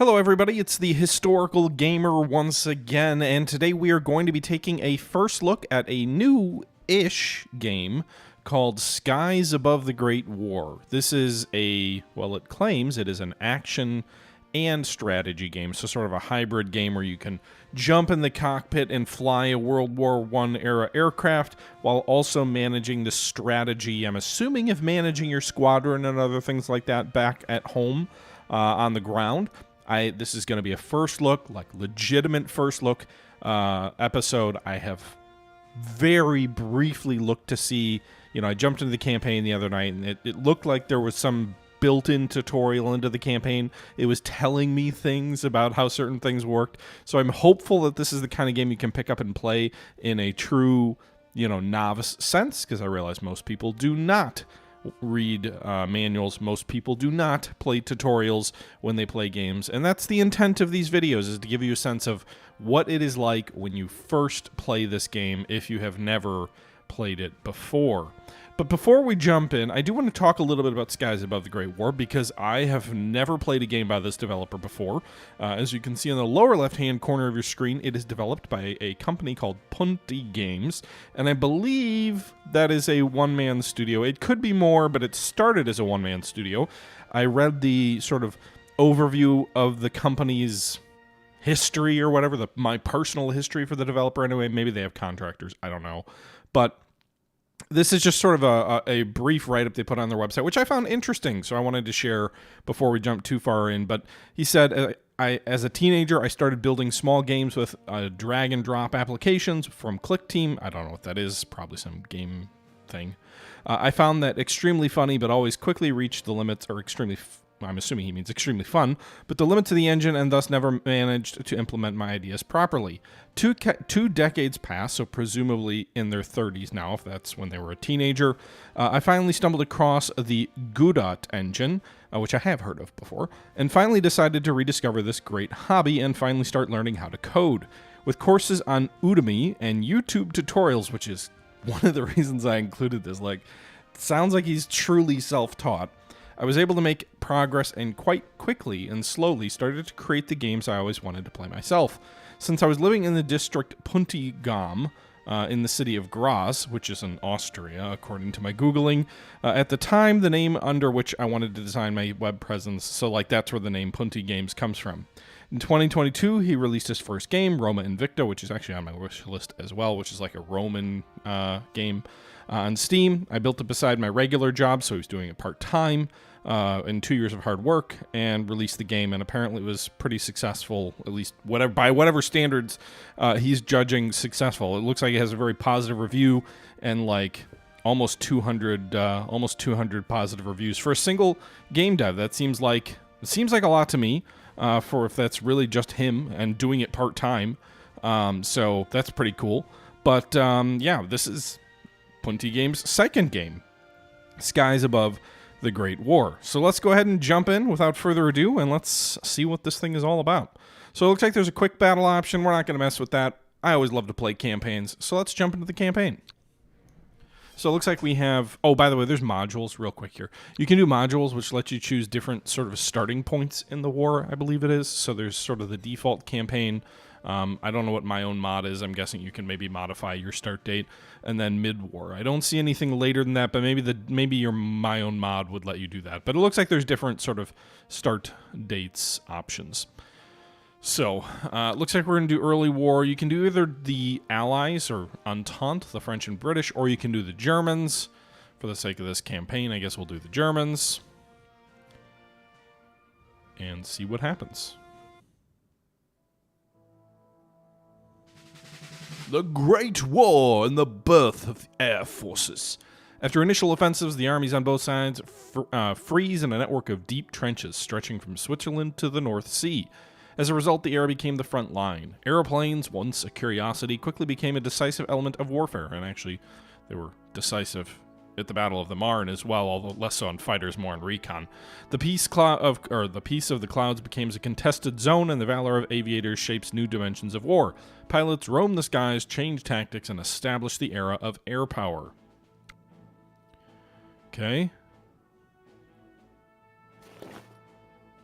Hello everybody, it's the Historical Gamer once again, and today we are going to be taking a first look at a new-ish game called Skies Above the Great War. This is well, it claims it is an action and strategy game, so sort of a hybrid game where you can jump in the cockpit and fly a World War I era aircraft while also managing the strategy, I'm assuming, of managing your squadron and other things like that back at home on the ground. This is going to be a first look, like legitimate first look episode. I have very briefly looked to see, I jumped into the campaign the other night, and it looked like there was some built-in tutorial into the campaign. It was telling me things about how certain things worked. So I'm hopeful that this is the kind of game you can pick up and play in a true, novice sense, because I realize most people do not read manuals. Most people do not play tutorials when they play games, and that's the intent of these videos, is to give you a sense of what it is like when you first play this game if you have never played it before. But before we jump in, I do want to talk a little bit about Skies Above the Great War, because I have never played a game by this developer before. As you can see in the lower left-hand corner of your screen, it is developed by a company called Punty Games, and I believe that is a one-man studio. It could be more, but it started as a one-man studio. I read the sort of overview of the company's history or whatever, my personal history for the developer anyway. Maybe they have contractors, I don't know. But this is just sort of a brief write-up they put on their website, which I found interesting, so I wanted to share before we jump too far in. But he said, as a teenager, I started building small games with drag-and-drop applications from ClickTeam. I don't know what that is, probably some game thing. I found that extremely funny, but always quickly reached the limits, or I'm assuming he means extremely fun, but the limits of the engine, and thus never managed to implement my ideas properly. Two decades passed, so presumably in their 30s now, if that's when they were a teenager. I finally stumbled across the Godot engine, which I have heard of before, and finally decided to rediscover this great hobby and finally start learning how to code. With courses on Udemy and YouTube tutorials, which is one of the reasons I included this, sounds like he's truly self-taught. I was able to make progress, and quite quickly and slowly started to create the games I always wanted to play myself. Since I was living in the district Puntigam, in the city of Graz, which is in Austria, according to my Googling, at the time, the name under which I wanted to design my web presence, so that's where the name Punty Games comes from. In 2022, he released his first game, Roma Invicta, which is actually on my wish list as well, which is like a Roman game. On Steam, I built it beside my regular job, so he was doing it part-time, in 2 years of hard work, and released the game, and apparently it was pretty successful, at least by whatever standards he's judging successful. It looks like it has a very positive review, and almost 200 positive reviews for a single game dev. It seems like a lot to me, for if that's really just him and doing it part-time. So that's pretty cool. But yeah, this is Punty Games' second game, Skies Above the Great War. So let's go ahead and jump in without further ado, and let's see what this thing is all about. So it looks like there's a quick battle option. We're not going to mess with that. I always love to play campaigns, so let's jump into the campaign. So it looks like we have, oh, by the way, there's modules real quick here. You can do modules which let you choose different sort of starting points in the war, I believe it is. So there's sort of the default campaign. I don't know what my own mod is. I'm guessing you can maybe modify your start date, and then mid-war. I don't see anything later than that, but maybe your my own mod would let you do that. But it looks like there's different sort of start dates options. So, looks like we're going to do early war. You can do either the Allies or Entente, the French and British, or you can do the Germans. For the sake of this campaign, I guess we'll do the Germans. And see what happens. The Great War and the birth of the air forces. After initial offensives, the armies on both sides freeze in a network of deep trenches stretching from Switzerland to the North Sea. As a result, the air became the front line. Airplanes, once a curiosity, quickly became a decisive element of warfare, and actually, they were decisive at the Battle of the Marne as well, although less so on fighters, more on recon. The peace of the clouds became a contested zone, and the valor of aviators shapes new dimensions of war. Pilots roam the skies, change tactics, and establish the era of air power. Okay.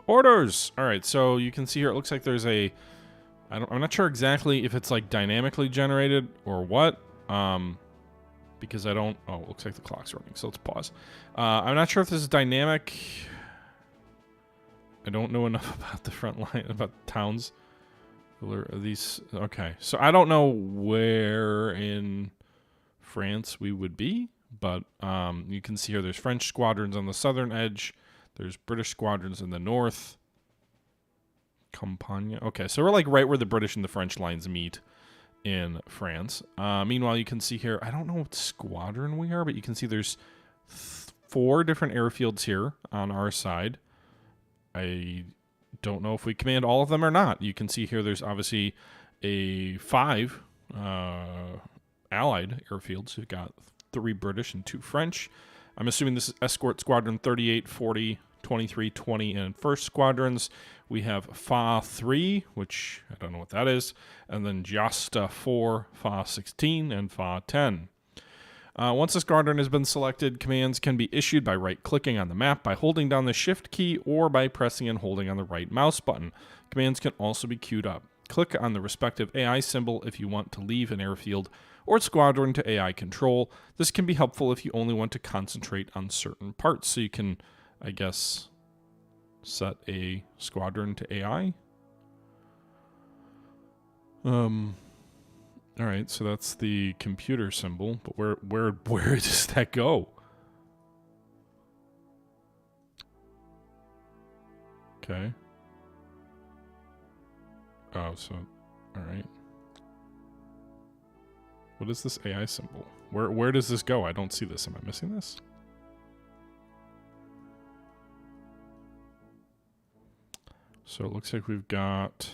Orders! Alright, so you can see here, it looks like there's a... I'm not sure exactly if it's like dynamically generated or what. Because I don't... Oh, it looks like the clock's running, so let's pause. I'm not sure if this is dynamic. I don't know enough about the front line, about towns. Are these... Okay, so I don't know where in France we would be, but you can see here there's French squadrons on the southern edge. There's British squadrons in the north. Campagne. Okay, so we're like right where the British and the French lines meet in France. Meanwhile, you can see here, I don't know what squadron we are, but you can see there's 4 different airfields here on our side. I don't know if we command all of them or not. You can see here there's obviously 5 allied airfields. We've got 3 British and 2 French. I'm assuming this is Escort Squadron 38, 40, 23, 20, and 1st Squadrons. We have FA 3, which I don't know what that is, and then Jasta 4, FA 16, and FA 10. Once a squadron has been selected, commands can be issued by right-clicking on the map, by holding down the Shift key, or by pressing and holding on the right mouse button. Commands can also be queued up. Click on the respective AI symbol if you want to leave an airfield or squadron to AI control. This can be helpful if you only want to concentrate on certain parts. So you can, I guess, set a squadron to AI. All right, so that's the computer symbol, but where does that go? Okay. Oh, so all right. What is this AI symbol? Where does this go? I don't see this. Am I missing this? So it looks like we've got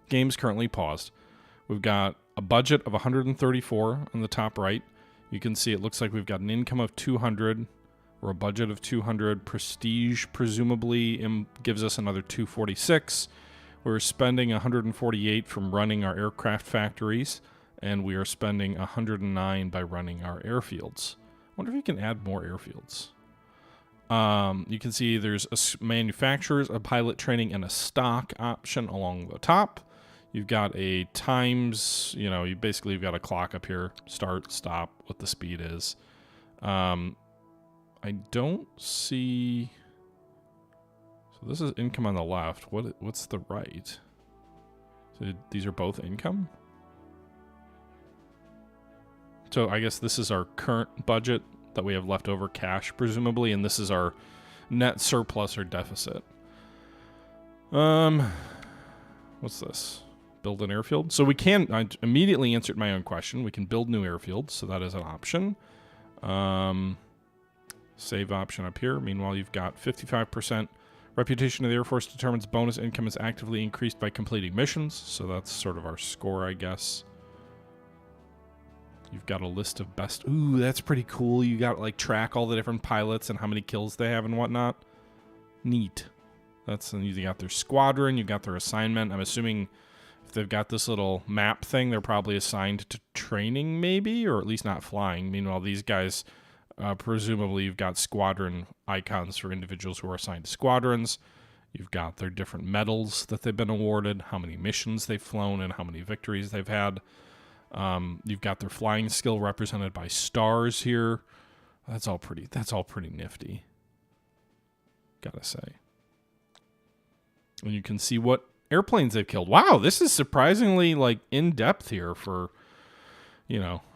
games currently paused. We've got a budget of 134 on the top right. You can see it looks like we've got an income of 200 or a budget of 200. Prestige presumably gives us another 246. We're spending 148 from running our aircraft factories, and we are spending 109 by running our airfields. I wonder if you can add more airfields. You can see there's a manufacturers, a pilot training, and a stock option along the top. You've got a times, you've got a clock up here, start, stop, what the speed is. I don't see... So this is income on the left. What's the right? So these are both income? So I guess this is our current budget that we have left over cash, presumably, and this is our net surplus or deficit. What's this? Build an airfield. So we can, I immediately answered my own question. We can build new airfields, so that is an option. Save option up here. Meanwhile, you've got 55%. Reputation of the Air Force determines bonus income is actively increased by completing missions. So that's sort of our score, I guess. You've got a list of best... Ooh, that's pretty cool. You got, like, track all the different pilots and how many kills they have and whatnot. Neat. You got their squadron. You got their assignment. I'm assuming... If they've got this little map thing, they're probably assigned to training, maybe, or at least not flying. Meanwhile, these guys, presumably, you've got squadron icons for individuals who are assigned to squadrons. You've got their different medals that they've been awarded, how many missions they've flown, and how many victories they've had. You've got their flying skill represented by stars here. That's all pretty nifty, gotta say. And you can see what airplanes they've killed. Wow, this is surprisingly like in depth here for,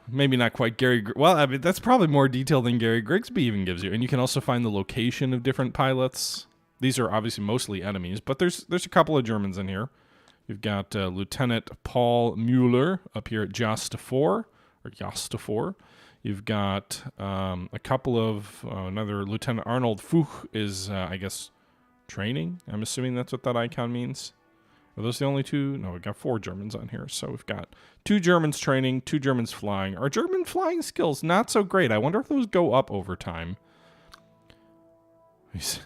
maybe not quite Gary. Well, I mean that's probably more detail than Gary Grigsby even gives you. And you can also find the location of different pilots. These are obviously mostly enemies, but there's a couple of Germans in here. You've got Lieutenant Paul Mueller up here at Jasta 4 or Jasta 4. You've got a couple of another Lieutenant Arnold Fuch is I guess training. I'm assuming that's what that icon means. Are those the only two? No, we've got 4 Germans on here. So we've got 2 Germans training, 2 Germans flying. Our German flying skills, not so great. I wonder if those go up over time.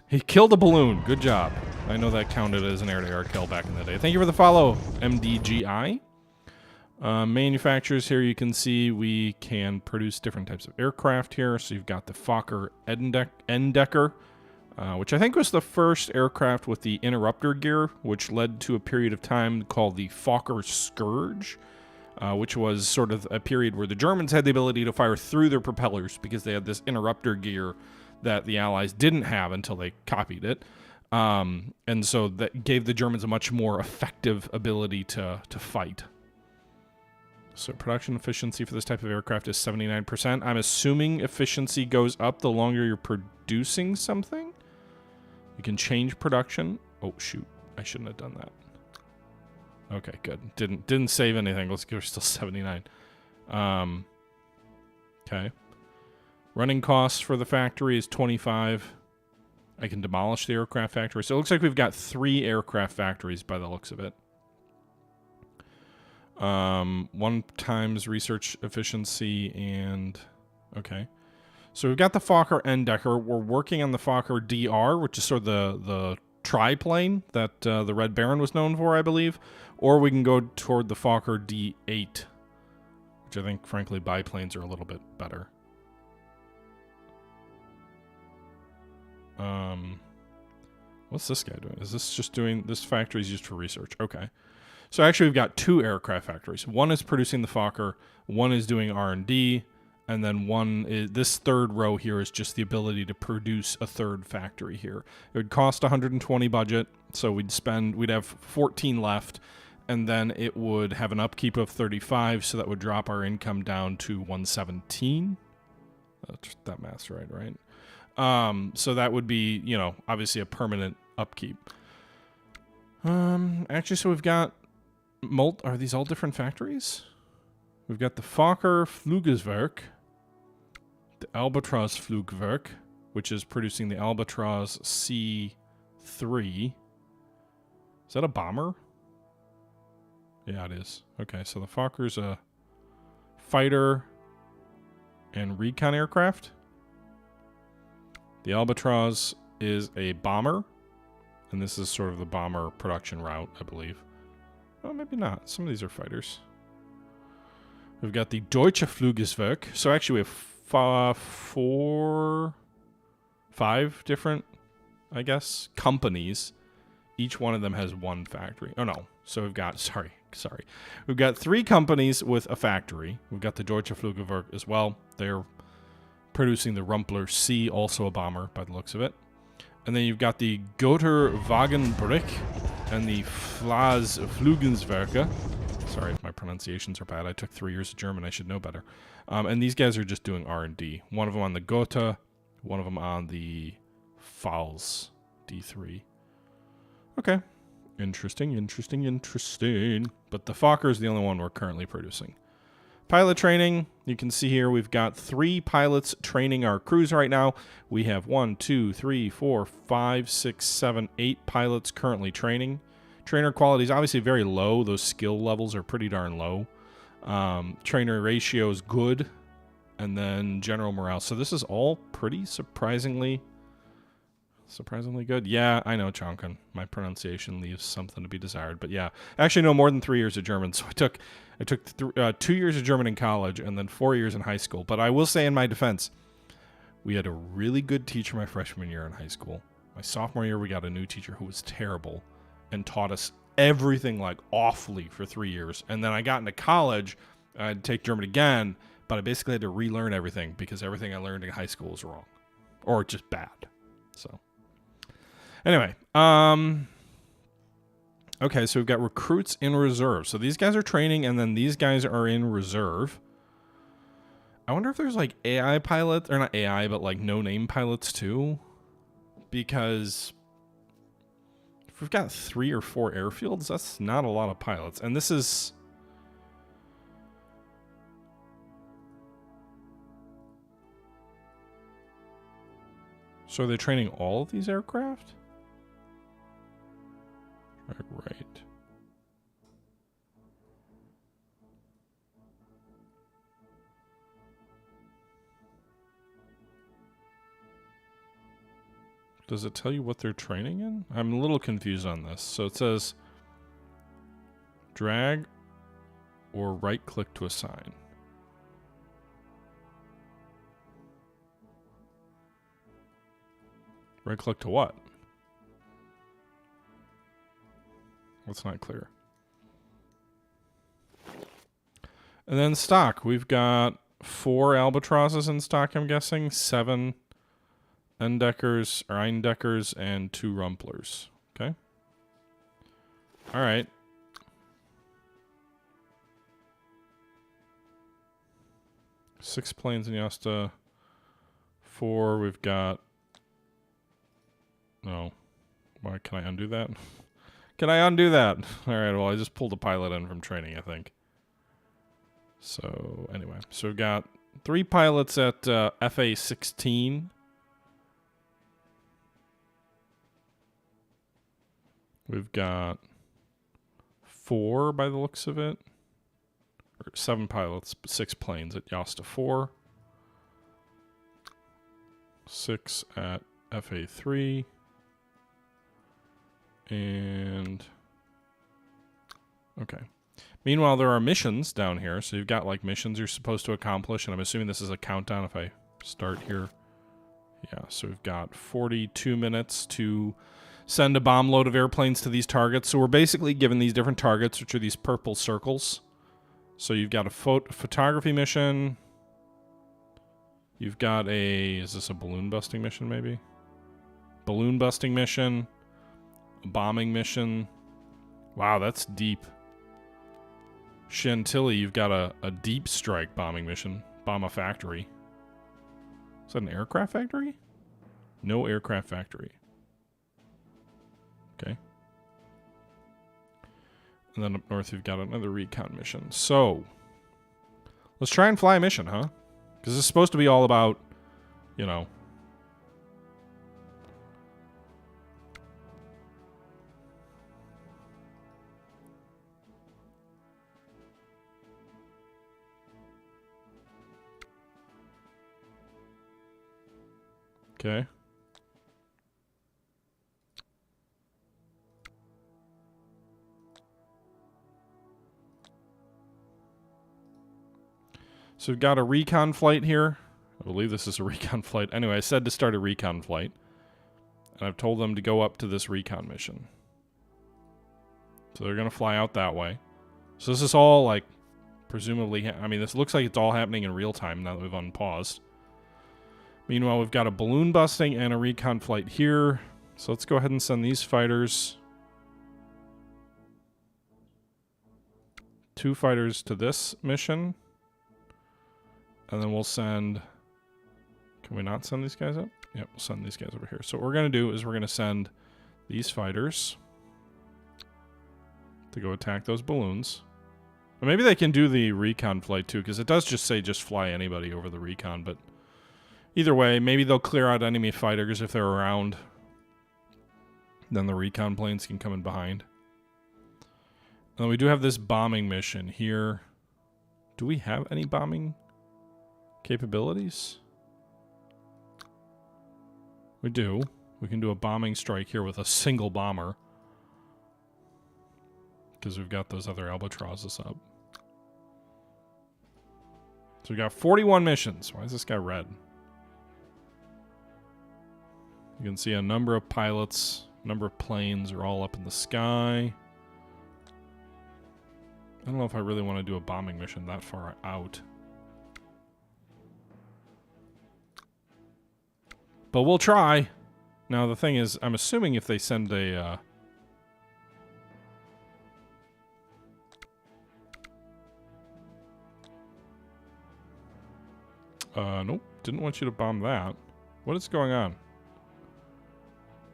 He killed a balloon. Good job. I know that counted as an air-to-air kill back in the day. Thank you for the follow, MDGI. Manufacturers here, you can see we can produce different types of aircraft here. So you've got the Fokker Endecker. which I think was the first aircraft with the interrupter gear, which led to a period of time called the Fokker Scourge, which was sort of a period where the Germans had the ability to fire through their propellers because they had this interrupter gear that the Allies didn't have until they copied it. And so that gave the Germans a much more effective ability to fight. So production efficiency for this type of aircraft is 79%. I'm assuming efficiency goes up the longer you're producing something. You can change production. Oh, shoot. I shouldn't have done that. Okay, good. Didn't save anything. Let's go. We're still 79. Okay. Running costs for the factory is 25. I can demolish the aircraft factory. So it looks like we've got 3 aircraft factories by the looks of it. 1 times research efficiency and... Okay. So we've got the Fokker Endecker. We're working on the Fokker DR, which is sort of the triplane that the Red Baron was known for, I believe. Or we can go toward the Fokker D8, which I think, frankly, biplanes are a little bit better. What's this guy doing? Is this just doing... This factory is used for research. Okay. So actually we've got 2 aircraft factories. One is producing the Fokker. One is doing R&D. And then one is... This third row here is just the ability to produce a third factory here. It would cost 120 budget. So we'd have 14 left. And then it would have an upkeep of 35. So that would drop our income down to 117. That math's right? So that would be, you know, obviously a permanent upkeep. Actually, so we've got are these all different factories? We've got the Fokker Flugzeugwerk, the Albatros Flugwerk, which is producing the Albatros C3. Is that a bomber? Yeah, it is. Okay, so the Fokker's a fighter and recon aircraft. The Albatros is a bomber, and this is sort of the bomber production route, I believe. Oh, maybe not. Some of these are fighters. We've got the Deutsche Flugzeugwerk. So actually we have 5 different, I guess, companies. Each one of them has 1 factory. Oh, no. So we've got, sorry. We've got 3 companies with a factory. We've got the Deutsche Flugzeugwerk as well. They're producing the Rumpler C, also a bomber by the looks of it. And then you've got the Gotha Wagenbrück and the Flas Flugzeugwerke. Sorry if my pronunciations are bad. I took 3 years of German. I should know better. And these guys are just doing R&D. One of them on the Gotha, one of them on the Fals D3. Okay. Interesting. But the Fokker is the only one we're currently producing. Pilot training, you can see here we've got 3 pilots training our crews right now. We have 1, 2, 3, 4, 5, 6, 7, 8 pilots currently training. Trainer quality is obviously very low. Those skill levels are pretty darn low. Trainer ratio is good. And then general morale. So this is all pretty surprisingly good. Yeah, I know, Chonkin. My pronunciation leaves something to be desired. But yeah, actually no more than 3 years of German. So I took 2 years of German in college and then 4 years in high school. But I will say in my defense, we had a really good teacher my freshman year in high school. My sophomore year, we got a new teacher who was terrible and taught us everything like awfully for 3 years. And then I got into college, I had to take German again, but I basically had to relearn everything because everything I learned in high school was wrong or just bad. So anyway, okay, so we've got recruits in reserve. So these guys are training, and then these guys are in reserve. I wonder if there's like AI pilots, or not AI, but like no-name pilots too. Because if we've got 3 or 4 airfields, that's not a lot of pilots. And this is... So are they training all of these aircraft? Right. Does it tell you what they're training in? I'm a little confused on this. So it says drag or right click to assign. Right click to what? That's not clear. And then stock. We've got 4 albatrosses in stock, I'm guessing. 7 Endeckers, or Eindeckers, and 2 Rumplers. Okay. All right. Six planes in Yasta. 4. We've got. No. Why can I undo that? Can I undo that? All right. Well, I just pulled a pilot in from training, I think. So anyway, so we've got 3 pilots at FA 16. We've got 4 by the looks of it. Or 7 pilots, 6 planes at Yasta 4. 6 at FA 3. And okay. Meanwhile, there are missions down here. So you've got like missions you're supposed to accomplish, and I'm assuming this is a countdown if I start here. Yeah, so we've got 42 minutes to send a bomb load of airplanes to these targets. So we're basically given these different targets, which are these purple circles. So you've got a photography mission. You've got a, is this a balloon busting mission maybe? Balloon busting mission. A bombing mission. Wow, that's deep. Chantilly, you've got a deep strike bombing mission. Bomb a factory. Is that an aircraft factory? No aircraft factory. Okay. And then up north, you've got another recon mission. So, let's try and fly a mission, huh? Because it's supposed to be all about, you know. Okay. So we've got a recon flight here. I believe this is a recon flight. Anyway, I said to start a recon flight. And I've told them to go up to this recon mission. So they're going to fly out that way. So this is all, like, presumably... I mean, this looks like it's all happening in real time now that we've unpaused. Meanwhile, we've got a balloon busting and a recon flight here. So let's go ahead and send these fighters. 2 fighters to this mission. And then we'll send... Can we not send these guys up? Yep, we'll send these guys over here. So what we're going to do is we're going to send these fighters to go attack those balloons. Or maybe they can do the recon flight too, because it does just say just fly anybody over the recon, but either way, maybe they'll clear out enemy fighters if they're around. Then the recon planes can come in behind. And then we do have this bombing mission here. Do we have any bombing capabilities? We do. We can do a bombing strike here with a single bomber. Because we've got those other albatrosses up. So we got 41 missions. Why is this guy red? You can see a number of pilots, number of planes are all up in the sky. I don't know if I really want to do a bombing mission that far out. But we'll try. Now, the thing is, I'm assuming if they send a... nope. Didn't want you to bomb that. What is going on?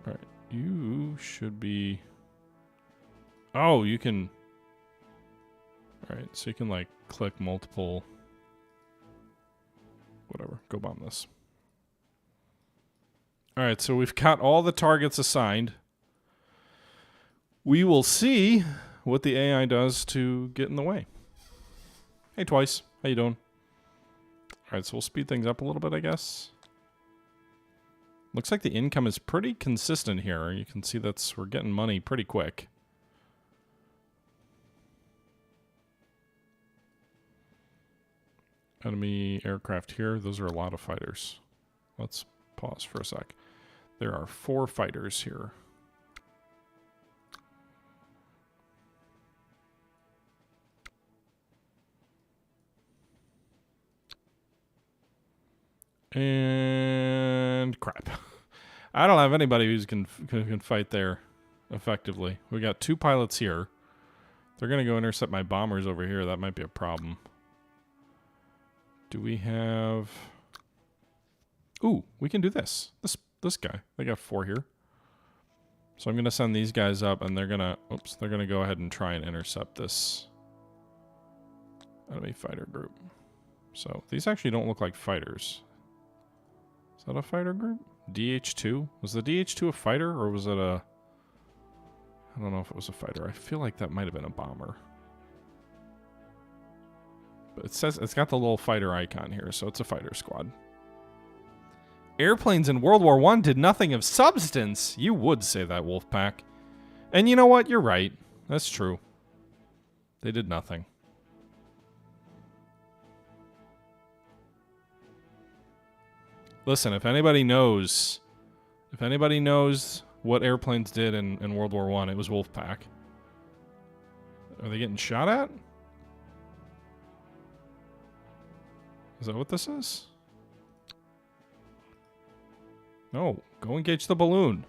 Alright. You should be... Oh, you can... Alright, so you can, like, click multiple... Whatever. Go bomb this. Alright, so we've got all the targets assigned. We will see what the AI does to get in the way. Hey, Twice. How you doing? Alright, so we'll speed things up a little bit, I guess. Looks like the income is pretty consistent here. You can see we're getting money pretty quick. Enemy aircraft here. Those are a lot of fighters. Let's pause for a sec. There are 4 fighters here. And crap. I don't have anybody who can fight there effectively. We got 2 pilots here. They're going to go intercept my bombers over here. That might be a problem. Do we have... Ooh, we can do this. This guy. They got 4 here. So I'm going to send these guys up, and they're going to... Oops, they're going to go ahead and try and intercept this enemy fighter group. So these actually don't look like fighters. Is that a fighter group? DH2? Was the DH2 a fighter, or was it a... I don't know if it was a fighter. I feel like that might have been a bomber. But it says it's got the little fighter icon here, so it's a fighter squad. Airplanes in World War I did nothing of substance. You would say that, Wolfpack. And you know what? You're right. That's true. They did nothing. Listen, if anybody knows what airplanes did in World War I, it was Wolfpack. Are they getting shot at? Is that what this is? No, go engage the balloon.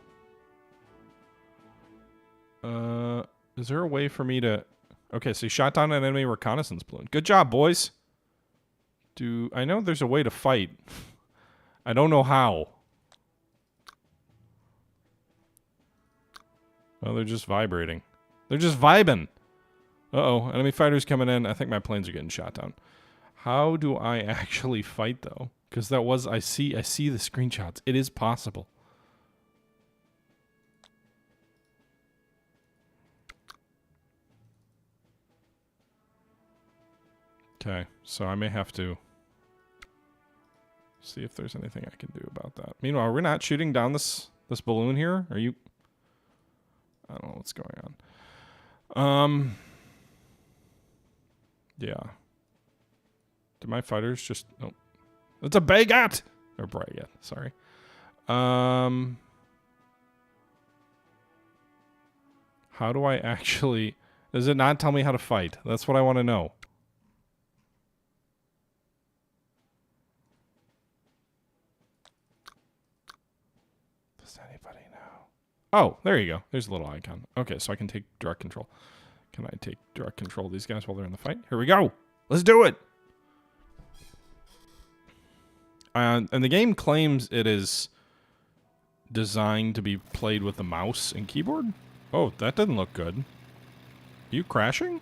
Is there a way for me to... Okay, so you shot down an enemy reconnaissance balloon. Good job, boys. I know there's a way to fight. I don't know how. Oh, they're just vibrating. They're just vibing. Uh-oh, enemy fighters coming in. I think my planes are getting shot down. How do I actually fight, though? Because that was... I see the screenshots. It is possible. Okay, so I may have to see if there's anything I can do about that. Meanwhile, are we not shooting down this balloon here? Are you... I don't know what's going on. Yeah. Did my fighters just... Nope. It's a baguette! Or baguette, sorry. How do I actually... Does it not tell me how to fight? That's what I want to know. Does anybody know? Oh, there you go. There's a little icon. Okay, so I can take direct control. Can I take direct control of these guys while they're in the fight? Here we go! Let's do it! And the game claims it is designed to be played with the mouse and keyboard. Oh, that doesn't look good. Are you crashing?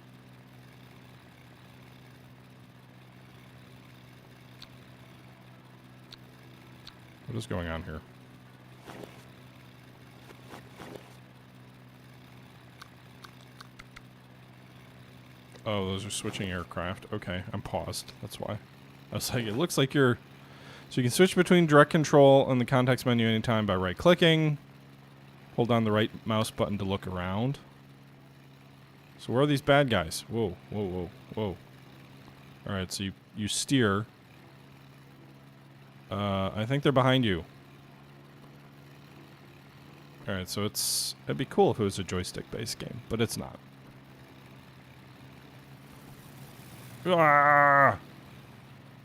What is going on here? Oh, those are switching aircraft. Okay, I'm paused. That's why. I was like, it looks like you're... So you can switch between direct control and the context menu anytime by right-clicking. Hold down the right mouse button to look around. So where are these bad guys? Whoa, whoa, whoa, whoa. Alright, so you steer. I think they're behind you. Alright, so it'd be cool if it was a joystick-based game, but it's not. Ah!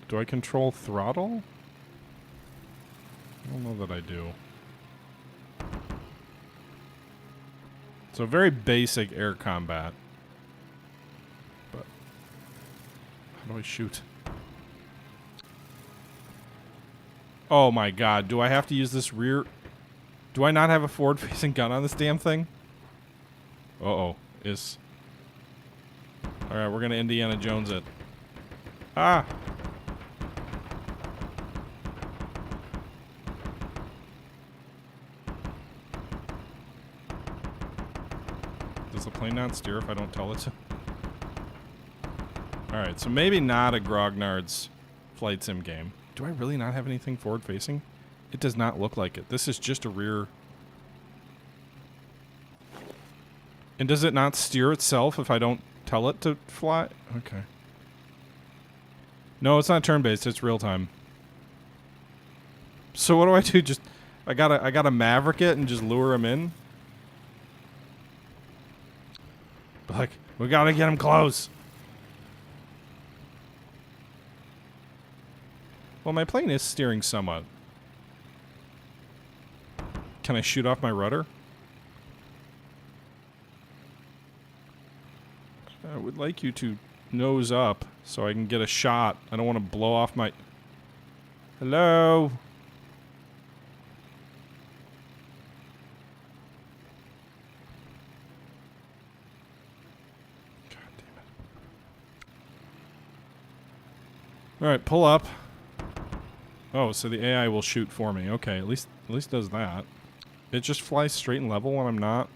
Do I control throttle? I don't know that I do. So very basic air combat. But how do I shoot? Oh my god, do I have to use this rear... Do I not have a forward-facing gun on this damn thing? Uh-oh. Alright, we're gonna Indiana Jones it. Ah! Does the plane not steer if I don't tell it to? Alright, so maybe not a Grognard's flight sim game. Do I really not have anything forward-facing? It does not look like it. This is just a rear... And does it not steer itself if I don't tell it to fly? Okay. No, it's not turn-based. It's real-time. So what do I do? Just I gotta maverick it and just lure him in. Like, we gotta get him close. Well, my plane is steering somewhat. Can I shoot off my rudder? I would like you to nose up so I can get a shot. I don't want to blow off my... Hello? God damn it. Alright, pull up. Oh, so the AI will shoot for me. Okay, at least does that. It just flies straight and level when I'm not.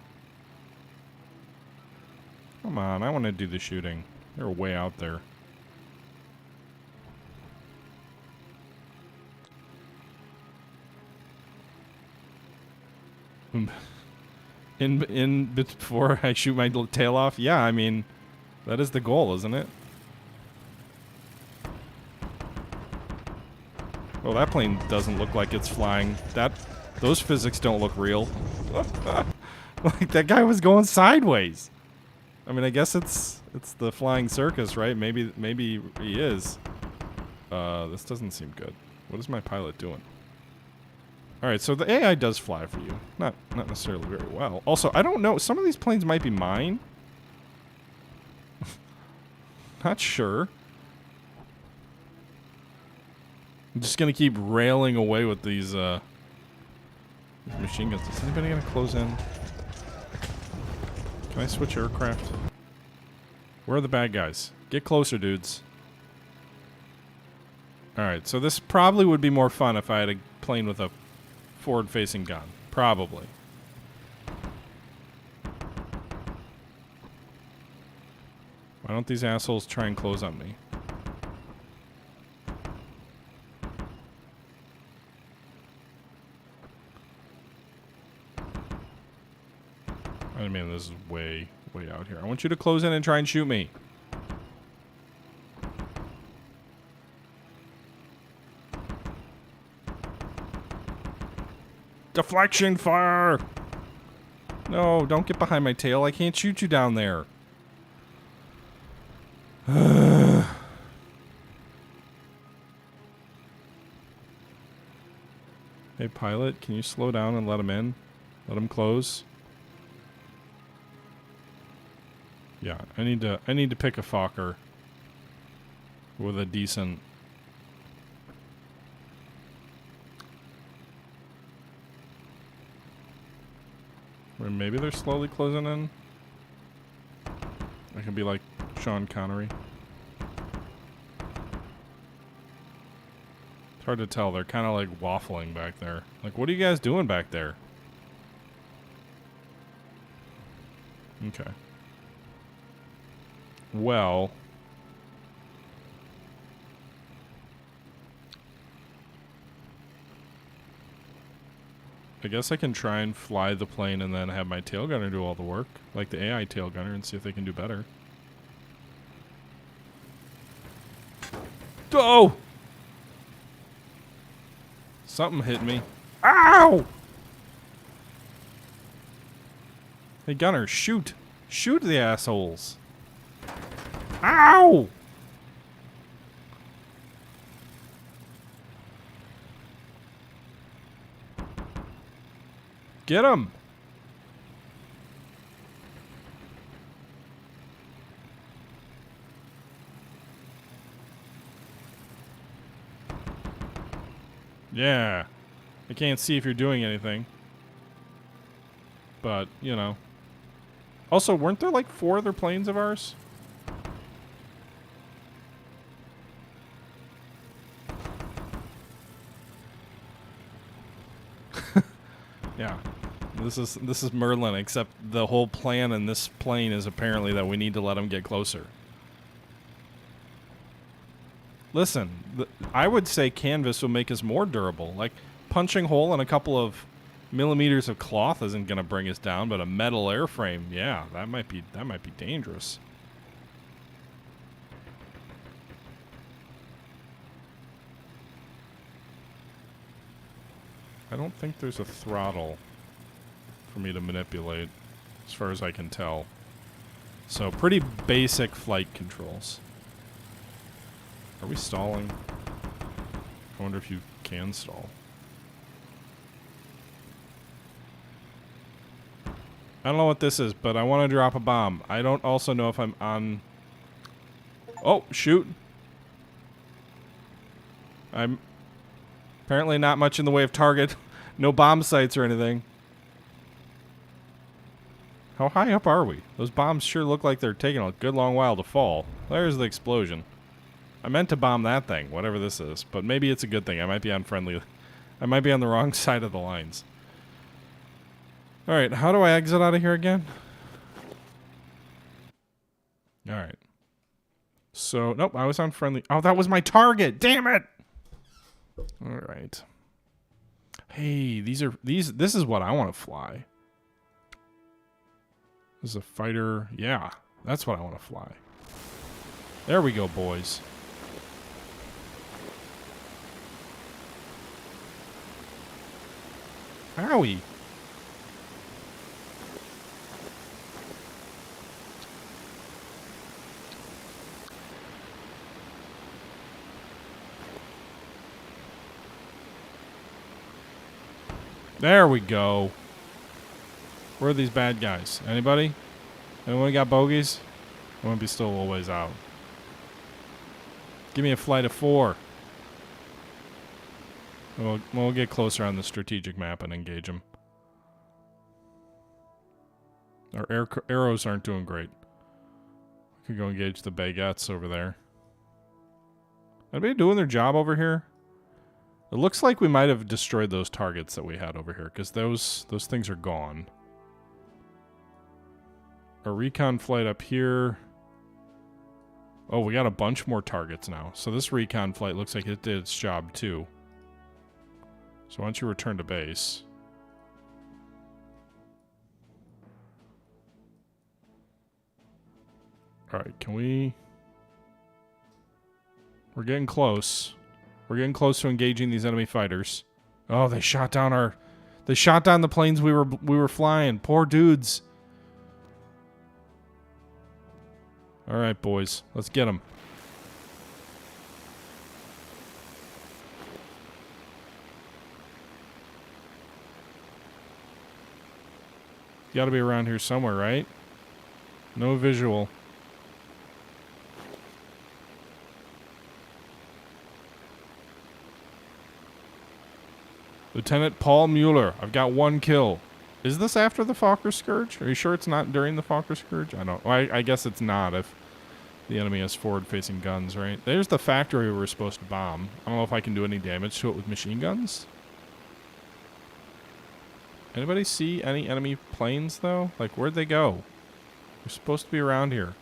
Come on, I want to do the shooting. They're way out there. In before I shoot my tail off? Yeah, I mean, that is the goal, isn't it? Well, that plane doesn't look like it's flying. Those physics don't look real. Like, that guy was going sideways. I mean, I guess it's the flying circus, right? Maybe he is. This doesn't seem good. What is my pilot doing? All right, so the AI does fly for you. Not necessarily very well. Also, I don't know. Some of these planes might be mine. Not sure. I'm just gonna keep railing away with these machine guns. Is anybody gonna close in? Can I switch aircraft? Where are the bad guys? Get closer, dudes. Alright, so this probably would be more fun if I had a plane with a forward-facing gun. Probably. Why don't these assholes try and close on me? I mean, this is way out here. I want you to close in and try and shoot me. Deflection fire! No, don't get behind my tail. I can't shoot you down there. Hey, pilot, can you slow down and let him in? Let him close. Yeah, I need to pick a Fokker with a decent. Or maybe they're slowly closing in. I can be like Sean Connery. It's hard to tell. They're kind of like waffling back there. Like, what are you guys doing back there? Okay. Well, I guess I can try and fly the plane and then have my tail gunner do all the work, like the AI tail gunner, and see if they can do better. Oh! Something hit me. Ow! Hey, gunner, shoot! Shoot the assholes! Ow! Get him! Yeah. I can't see if you're doing anything. But, you know. Also, weren't there like 4 other planes of ours? Yeah. This is Merlin, except the whole plan in this plane is apparently that we need to let him get closer. Listen, I would say canvas will make us more durable. Like, punching hole in a couple of millimeters of cloth isn't going to bring us down, but a metal airframe, yeah, that might be dangerous. I don't think there's a throttle for me to manipulate, as far as I can tell. So, pretty basic flight controls. Are we stalling? I wonder if you can stall. I don't know what this is, but I want to drop a bomb. I don't also know if I'm on... Oh, shoot. I'm apparently not much in the way of target. No bomb sights or anything. How high up are we? Those bombs sure look like they're taking a good long while to fall. There's the explosion. I meant to bomb that thing, whatever this is, but maybe it's a good thing. I might be on friendly... I might be on the wrong side of the lines. Alright, how do I exit out of here again? Alright. So, nope, I was on friendly... Oh, that was my target! Damn it! Alright. Hey, this is what I want to fly. This is a fighter... Yeah, that's what I want to fly. There we go, boys. Owie. There we go. Where are these bad guys? Anybody? Anyone got bogeys? I want to be still a little ways out. Give me a flight of 4. We'll get closer on the strategic map and engage them. Our arrows aren't doing great. We could go engage the baguettes over there. Anybody doing their job over here? It looks like we might have destroyed those targets that we had over here, because those things are gone. A recon flight up here. Oh, we got a bunch more targets now. So this recon flight looks like it did its job too. So why don't you return to base? Alright, can we... We're getting close. We're getting close to engaging these enemy fighters. Oh, they shot down They shot down the planes we were flying. Poor dudes. All right, boys. Let's get them. Got to be around here somewhere, right? No visual. Lieutenant Paul Mueller. I've got 1 kill. Is this after the Fokker Scourge? Are you sure it's not during the Fokker Scourge? I don't... Well, I guess it's not if the enemy has forward-facing guns, right? There's the factory we were supposed to bomb. I don't know if I can do any damage to it with machine guns. Anybody see any enemy planes, though? Like, where'd they go? They're supposed to be around here.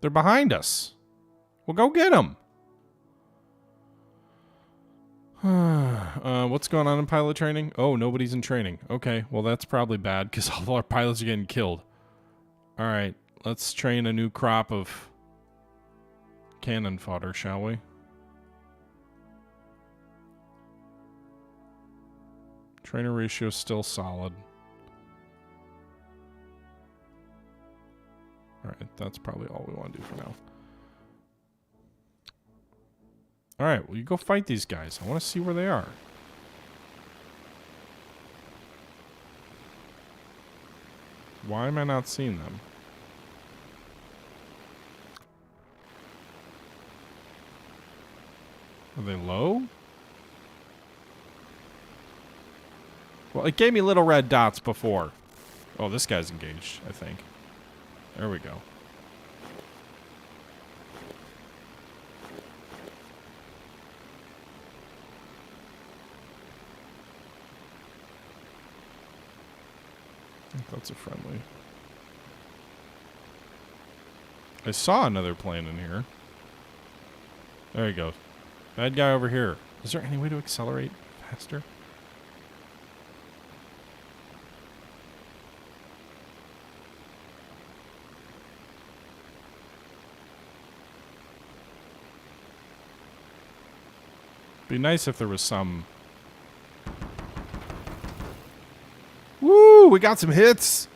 They're behind us. Well, go get them. What's going on in pilot training? Oh, nobody's in training. Okay, well, that's probably bad because all of our pilots are getting killed. All right, let's train a new crop of cannon fodder, shall we? Trainer ratio is still solid. All right, that's probably all we want to do for now. All right, well, you go fight these guys. I want to see where they are. Why am I not seeing them? Are they low? Well, it gave me little red dots before. Oh, this guy's engaged, I think. There we go. I think that's a friendly. I saw another plane in here. There you go. Bad guy over here. Is there any way to accelerate faster? Be nice if there was some... Woo! We got some hits!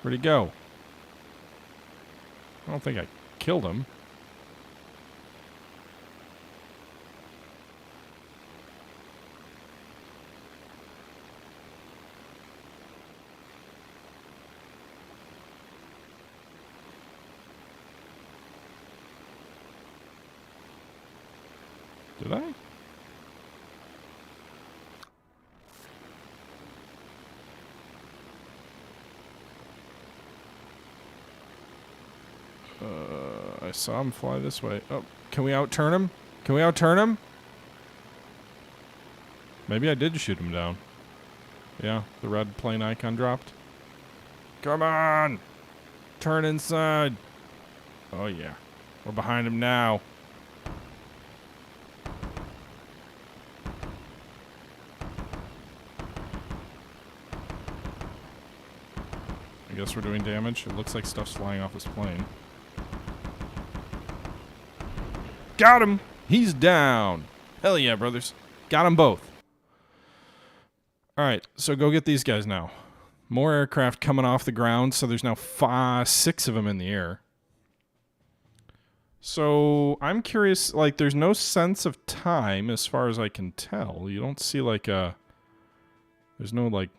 Where'd he go? I don't think I killed him. Did I? I saw him fly this way. Oh, can we outturn him? Can we outturn him? Maybe I did shoot him down. Yeah, the red plane icon dropped. Come on! Turn inside! Oh yeah. We're behind him now. I guess we're doing damage. It looks like stuff's flying off his plane. Got him! He's down! Hell yeah, brothers. Got them both. Alright, so go get these guys now. More aircraft coming off the ground, so there's now 6 of them in the air. So, I'm curious, like, there's no sense of time as far as I can tell. You don't see, like, there's no, like,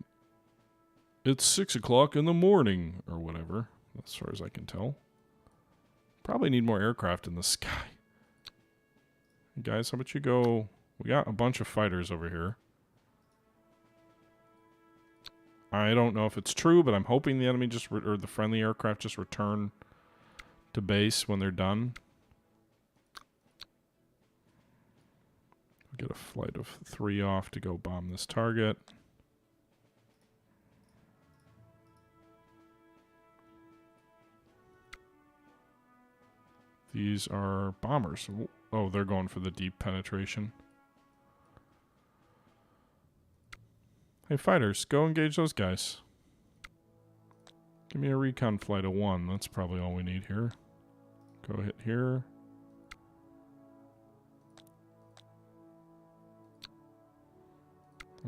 it's 6 o'clock in the morning, or whatever, as far as I can tell. Probably need more aircraft in the sky. Guys, how about you go... We got a bunch of fighters over here. I don't know if it's true, but I'm hoping the enemy just... or the friendly aircraft just return to base when they're done. Get a flight of 3 off to go bomb this target. These are bombers. Oh, they're going for the deep penetration. Hey, fighters, go engage those guys. Give me a recon flight of 1. That's probably all we need here. Go hit here.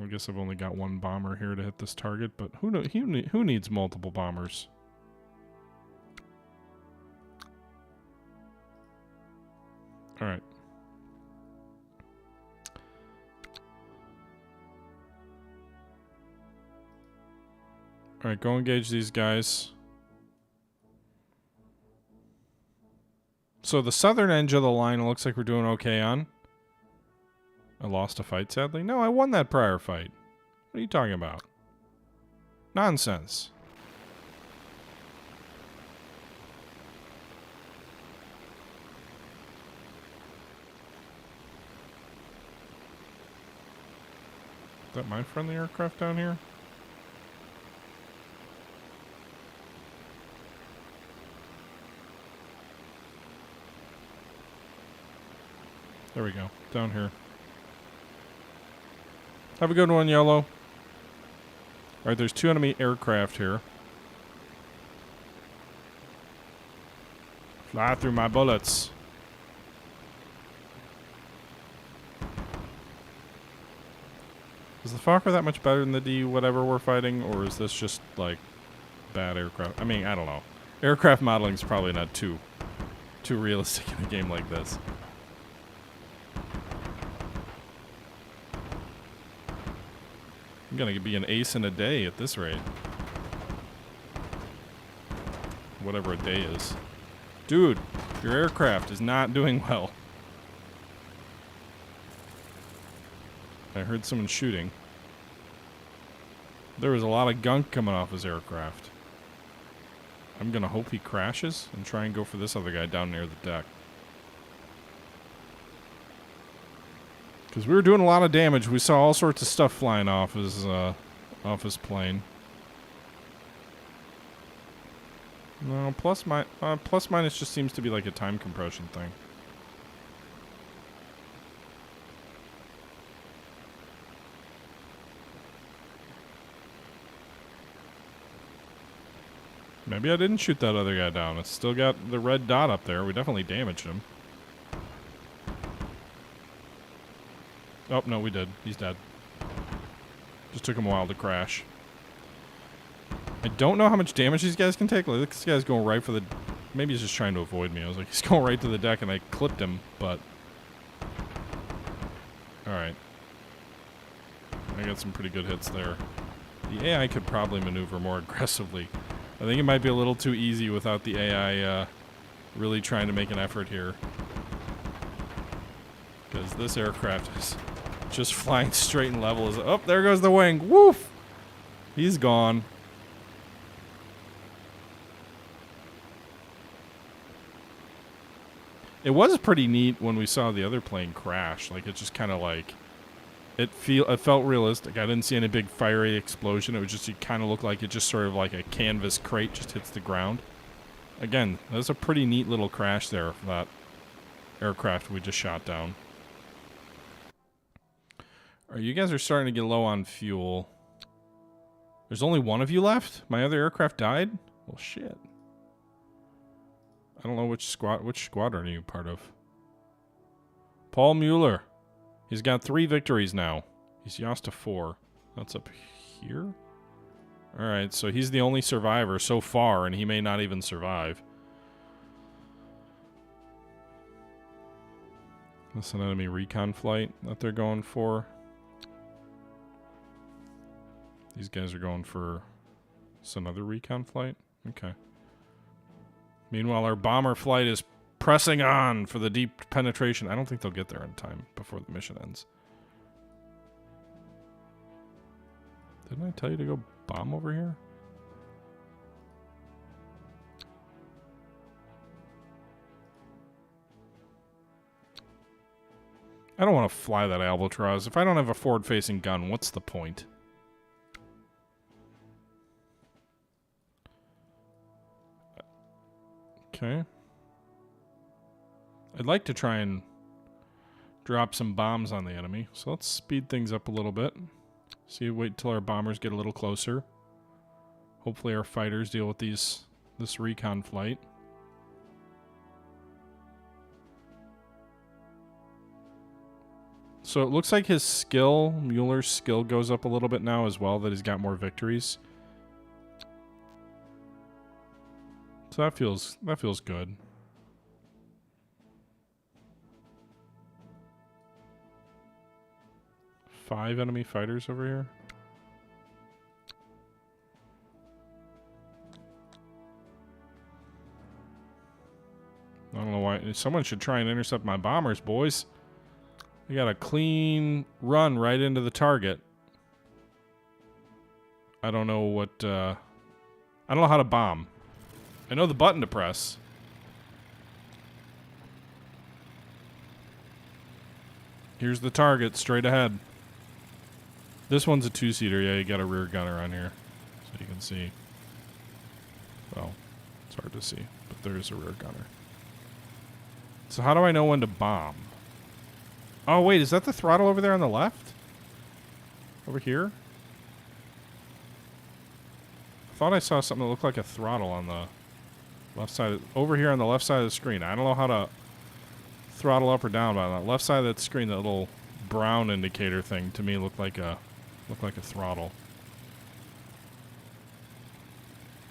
I guess I've only got 1 bomber here to hit this target, but who needs multiple bombers? Alright. Alright, go engage these guys. So the southern edge of the line looks like we're doing okay on. I lost a fight, sadly. No, I won that prior fight. What are you talking about? Nonsense. Is that my friendly aircraft down here? There we go. Down here. Have a good one, Yellow. Alright, there's 2 enemy aircraft here. Fly through my bullets. Is the Fokker that much better than the D whatever we're fighting, or is this just, like, bad aircraft? I mean, I don't know. Aircraft modeling is probably not too realistic in a game like this. I'm gonna be an ace in a day at this rate. Whatever a day is. Dude, your aircraft is not doing well. I heard someone shooting. There was a lot of gunk coming off his aircraft. I'm gonna hope he crashes and try and go for this other guy down near the deck. Because we were doing a lot of damage. We saw all sorts of stuff flying off his plane. No, plus minus just seems to be like a time compression thing. Maybe I didn't shoot that other guy down. It's still got the red dot up there. We definitely damaged him. Oh, no, we did. He's dead. Just took him a while to crash. I don't know how much damage these guys can take. Like, this guy's going right for the... Maybe he's just trying to avoid me. I was like, he's going right to the deck, and I clipped him, but... Alright. I got some pretty good hits there. The AI could probably maneuver more aggressively. I think it might be a little too easy without the AI really trying to make an effort here. Because this aircraft is just flying straight and level. Oh, there goes the wing. Woof! He's gone. It was pretty neat when we saw the other plane crash. Like, it just kind of like... It felt realistic. I didn't see any big fiery explosion. It was just, it kind of looked like it just sort of like a canvas crate just hits the ground. Again, that's a pretty neat little crash there for that aircraft we just shot down. Alright, you guys are starting to get low on fuel. There's only one of you left? My other aircraft died? Well, shit. I don't know which squadron are you part of. Paul Mueller. He's got 3 victories now. He's lost to 4. That's up here? Alright, so he's the only survivor so far, and he may not even survive. That's an enemy recon flight that they're going for. These guys are going for... It's another recon flight? Okay. Meanwhile, our bomber flight is pressing on for the deep penetration. I don't think they'll get there in time before the mission ends. Didn't I tell you to go bomb over here? I don't want to fly that Albatross. If I don't have a forward-facing gun, what's the point? Okay. I'd like to try and drop some bombs on the enemy. So let's speed things up a little bit. Wait till our bombers get a little closer. Hopefully our fighters deal with this recon flight. So it looks like his skill, Mueller's skill, goes up a little bit now as well, that he's got more victories. So that feels good. Five enemy fighters over here. I don't know why. Someone should try and intercept my bombers, boys. We got a clean run right into the target. I don't know what... I don't know how to bomb. I know the button to press. Here's the target, straight ahead. This one's a 2-seater. Yeah, you got a rear gunner on here. So you can see. Well, it's hard to see, but there is a rear gunner. So how do I know when to bomb? Oh, wait, is that the throttle over there on the left? Over here? I thought I saw something that looked like a throttle on the left side. Over here on the left side of the screen. I don't know how to throttle up or down, but on the left side of that screen, that little brown indicator thing to me looked like a throttle.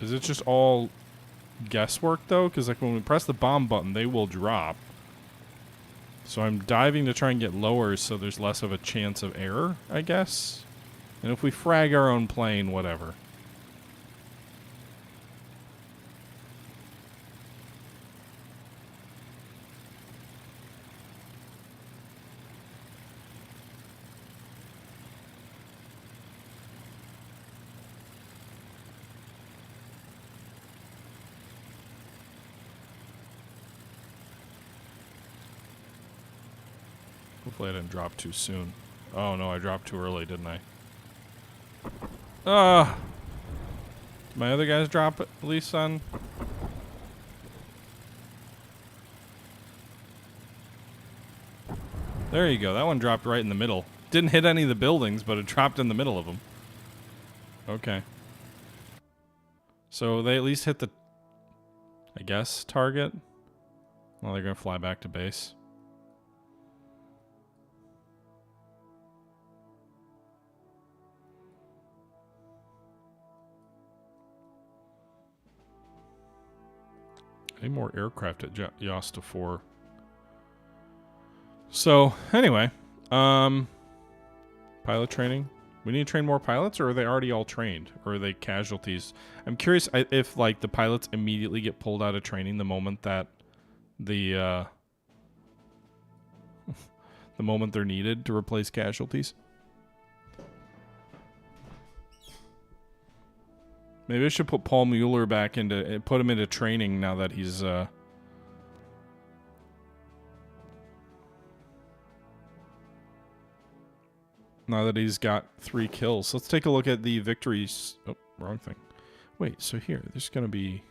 Is it just all guesswork though? Because like when we press the bomb button, they will drop. So I'm diving to try and get lower so there's less of a chance of error, I guess. And if we frag our own plane, whatever. Hopefully I didn't drop too soon. Oh no, I dropped too early, didn't I? Did my other guys drop at least on? There you go. That one dropped right in the middle. Didn't hit any of the buildings, but it dropped in the middle of them. Okay. So they at least hit the, I guess, target. Well, they're going to fly back to base. I need more aircraft at Yasta 4. So, anyway. Pilot training. We need to train more pilots, or are they already all trained? Or are they casualties? I'm curious if, like, the pilots immediately get pulled out of training the moment that the moment they're needed to replace casualties. Maybe I should put Paul Mueller back put him into training now that he's, now that he's got 3 kills. Let's take a look at the victories. Oh, wrong thing. Wait, so here, there's going to be...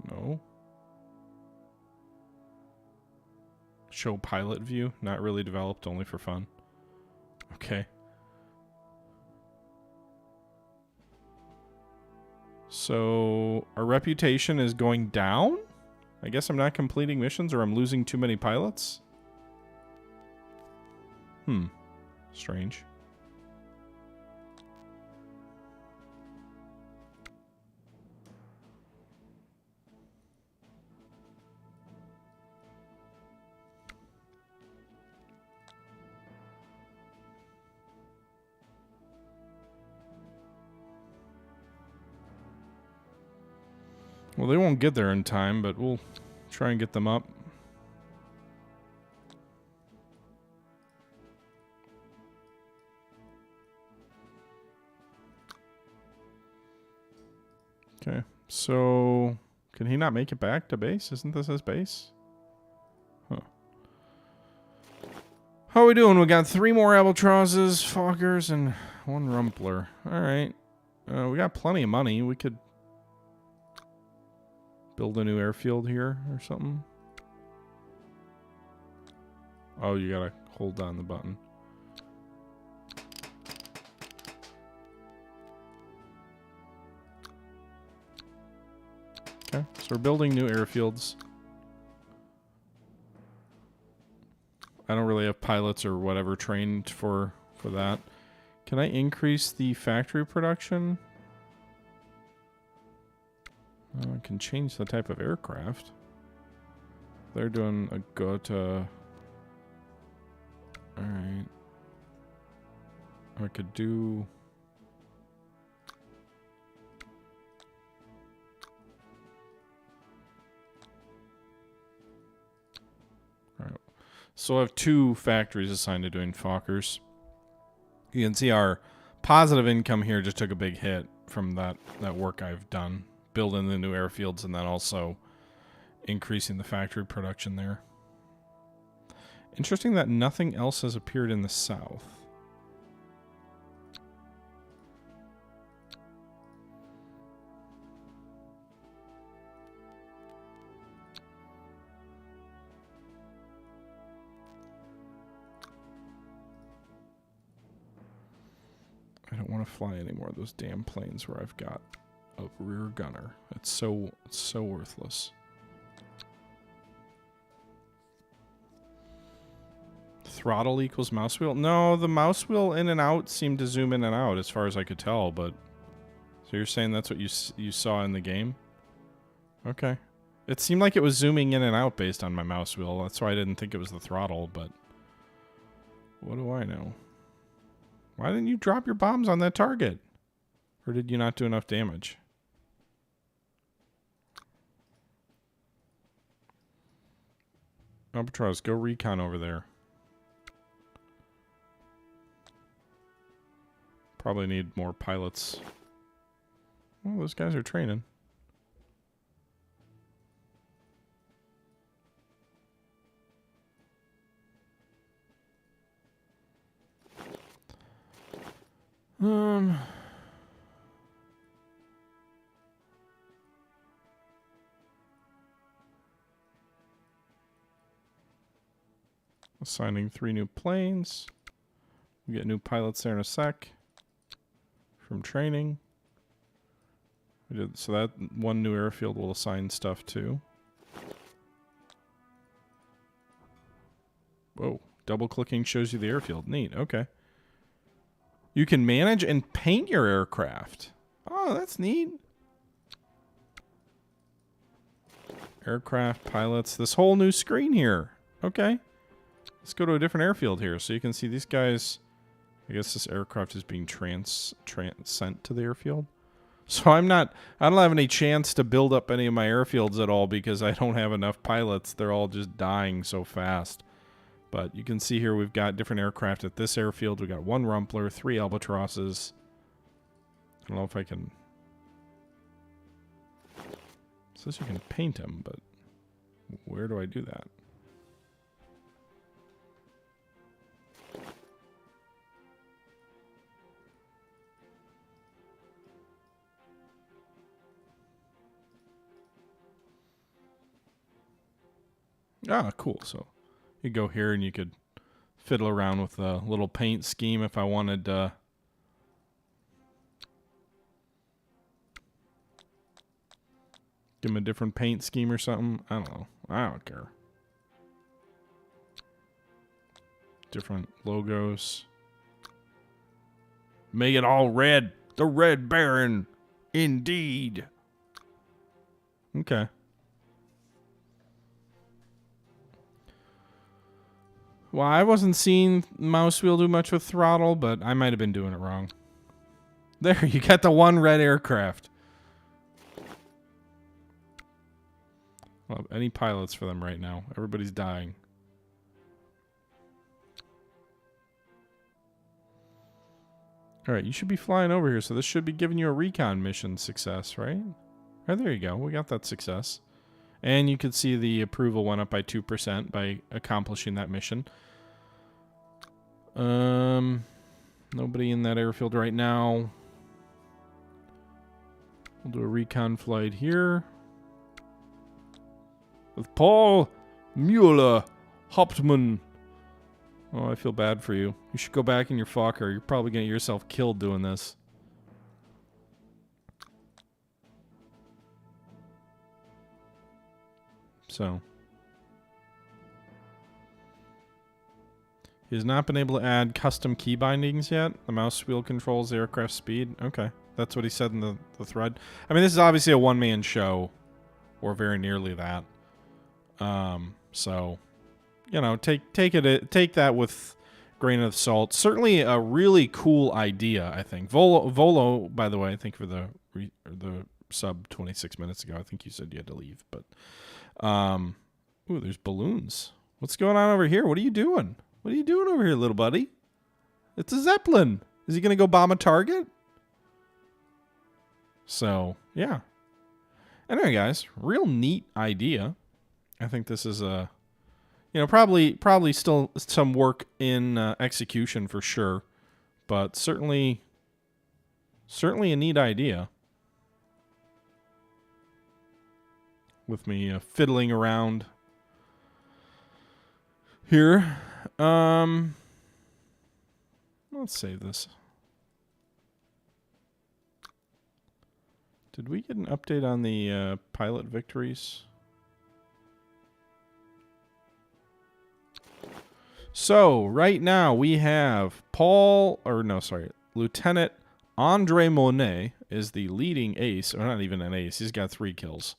No. Show pilot view. Not really developed, only for fun. Okay. So, our reputation is going down? I guess I'm not completing missions, or I'm losing too many pilots? Strange. Well, they won't get there in time, but we'll try and get them up. Okay, so can he not make it back to base? Isn't this his base? Huh. How are we doing? We got 3 more albatrosses, Fokkers, and 1 rumpler. All right. We got plenty of money. We could build a new airfield here or something. Oh, you gotta hold down the button. Okay, so we're building new airfields. I don't really have pilots or whatever trained for that. Can I increase the factory production? I can change the type of aircraft. They're doing a Gotha. Alright. I could do... Alright. So I have 2 factories assigned to doing Fokkers. You can see our positive income here just took a big hit from that work I've done. Building the new airfields and then also increasing the factory production there. Interesting that nothing else has appeared in the south. I don't want to fly any more of those damn planes where I've got a rear gunner. It's so worthless. Throttle equals mouse wheel? No, the mouse wheel in and out seemed to zoom in and out as far as I could tell, but... So you're saying that's what you saw in the game? Okay. It seemed like it was zooming in and out based on my mouse wheel. That's why I didn't think it was the throttle, but... What do I know? Why didn't you drop your bombs on that target? Or did you not do enough damage? Albatross, go recon over there. Probably need more pilots. Well, those guys are training. Assigning 3 new planes. We get new pilots there in a sec. From training. So that one new airfield will assign stuff to. Whoa. Double clicking shows you the airfield. Neat. Okay. You can manage and paint your aircraft. Oh, that's neat. Aircraft, pilots. This whole new screen here. Okay. Let's go to a different airfield here so you can see these guys. I guess this aircraft is being sent to the airfield. So I don't have any chance to build up any of my airfields at all because I don't have enough pilots. They're all just dying so fast. But you can see here we've got different aircraft at this airfield. We've got 1 Rumpler, 3 Albatrosses. I don't know if I can... It says you can paint them, but where do I do that? Ah, cool. So you go here and you could fiddle around with a little paint scheme if I wanted give him a different paint scheme or something. I don't know. I don't care. Different logos. Make it all red. The Red Baron. Indeed. Okay. Well, I wasn't seeing mouse wheel do much with throttle, but I might have been doing it wrong. There, you got the 1 red aircraft. Well, any pilots for them right now? Everybody's dying. Alright, you should be flying over here, so this should be giving you a recon mission success, right? Oh, there you go. We got that success. And you could see the approval went up by 2% by accomplishing that mission. Nobody in that airfield right now. We'll do a recon flight here. With Paul Mueller Hauptmann. Oh, I feel bad for you. You should go back in your Fokker. You're probably going to get yourself killed doing this. So. He has not been able to add custom key bindings yet. The mouse wheel controls the aircraft speed. Okay. That's what he said in the thread. I mean, this is obviously a one-man show. Or very nearly that. So, you know, take that with a grain of salt. Certainly a really cool idea, I think. Volo, by the way, I think for the sub 26 minutes ago, I think you said you had to leave, but ooh, there's balloons. What's going on over here? What are you doing? What are you doing over here, little buddy? It's a Zeppelin. Is he going to go bomb a target? So, yeah. Anyway, guys, real neat idea. I think this is a, you know, probably still some work in execution for sure, but certainly a neat idea. With me fiddling around here. Let's save this. Did we get an update on the pilot victories? So, right now we have Lieutenant Andre Monet is the leading ace. Or not even an ace. He's got 3 kills.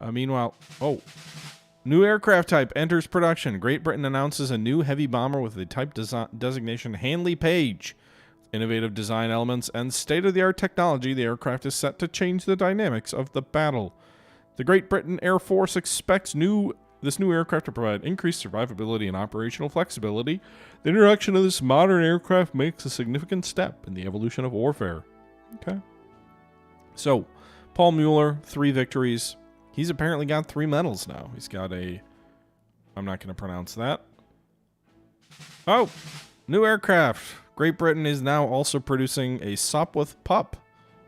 Meanwhile, new aircraft type enters production. Great Britain announces a new heavy bomber with the type designation Handley Page. Innovative design elements and state-of-the-art technology, the aircraft is set to change the dynamics of the battle. The Great Britain Air Force expects this new aircraft to provide increased survivability and operational flexibility. The introduction of this modern aircraft makes a significant step in the evolution of warfare. Okay. So, Paul Mueller, 3 victories. He's apparently got 3 medals now. He's got a... I'm not going to pronounce that. Oh! New aircraft. Great Britain is now also producing a Sopwith Pup.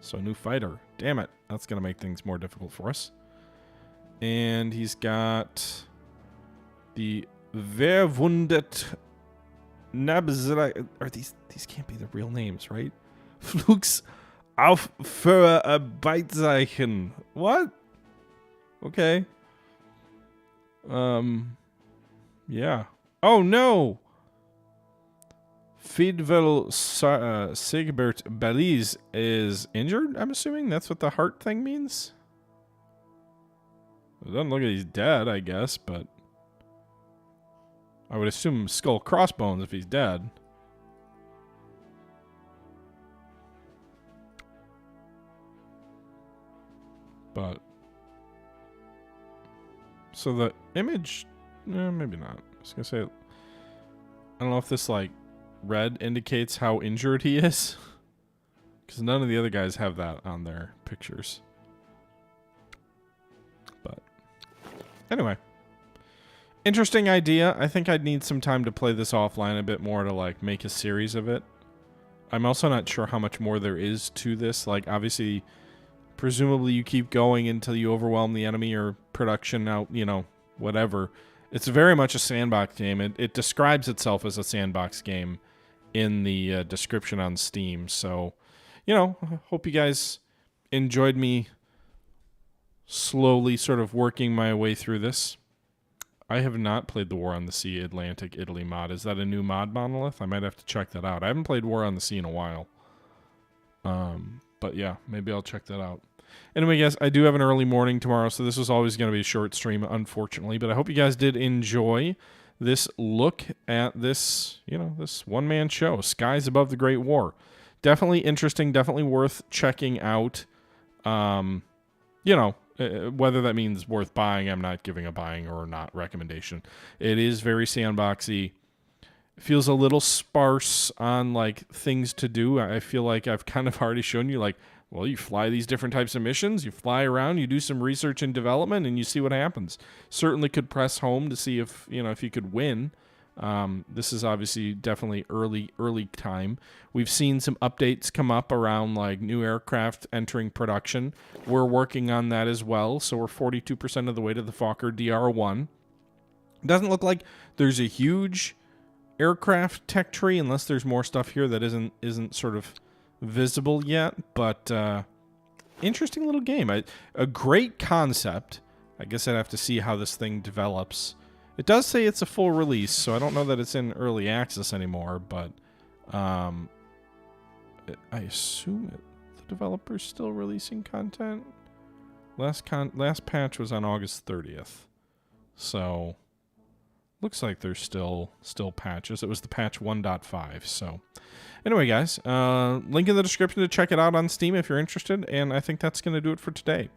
So, new fighter. Damn it. That's going to make things more difficult for us. And he's got the Verwundet Nabzela. Are these can't be the real names, right? Flugs auf für Beitzeichen. What? Okay. Yeah. Oh no. Fidvel Sigbert Belize is injured, I'm assuming? That's what the heart thing means? It doesn't look like he's dead, I guess, but I would assume skull crossbones if he's dead. But so the image, maybe not. I was gonna say, I don't know if this like red indicates how injured he is, because none of the other guys have that on their pictures. But anyway, interesting idea. I think I'd need some time to play this offline a bit more to like make a series of it. I'm also not sure how much more there is to this. Like, obviously, presumably you keep going until you overwhelm the enemy or production out, you know, whatever. It's very much a sandbox game. It describes itself as a sandbox game in the description on Steam. So, you know, I hope you guys enjoyed me slowly sort of working my way through this. I have not played the War on the Sea Atlantic Italy mod. Is that a new mod monolith? I might have to check that out. I haven't played War on the Sea in a while. But yeah, maybe I'll check that out. Anyway, guys, I do have an early morning tomorrow, so this was always going to be a short stream, unfortunately. But I hope you guys did enjoy this look at this, you know, this one-man show, Skies Above the Great War. Definitely interesting, definitely worth checking out. You know, whether that means worth buying, I'm not giving a buying or not recommendation. It is very sandboxy. It feels a little sparse on, like, things to do. I feel like I've kind of already shown you, like, well, you fly these different types of missions, you fly around, you do some research and development, and you see what happens. Certainly could press home to see if, you know, if you could win. This is obviously definitely early time. We've seen some updates come up around like new aircraft entering production. We're working on that as well, so we're 42% of the way to the Fokker DR1. It doesn't look like there's a huge aircraft tech tree unless there's more stuff here that isn't sort of visible yet, but interesting little game. A great concept. I guess I'd have to see how this thing develops. It does say it's a full release, so I don't know that it's in early access anymore, but I assume the developer's still releasing content. Last patch was on August 30th, so looks like there's still patches. It was the patch 1.5, so anyway, guys, link in the description to check it out on Steam if you're interested, and I think that's going to do it for today.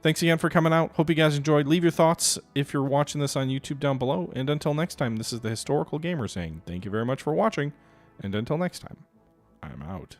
Thanks again for coming out. Hope you guys enjoyed. Leave your thoughts if you're watching this on YouTube down below, and until next time, this is the Historical Gamer saying thank you very much for watching, and until next time, I'm out.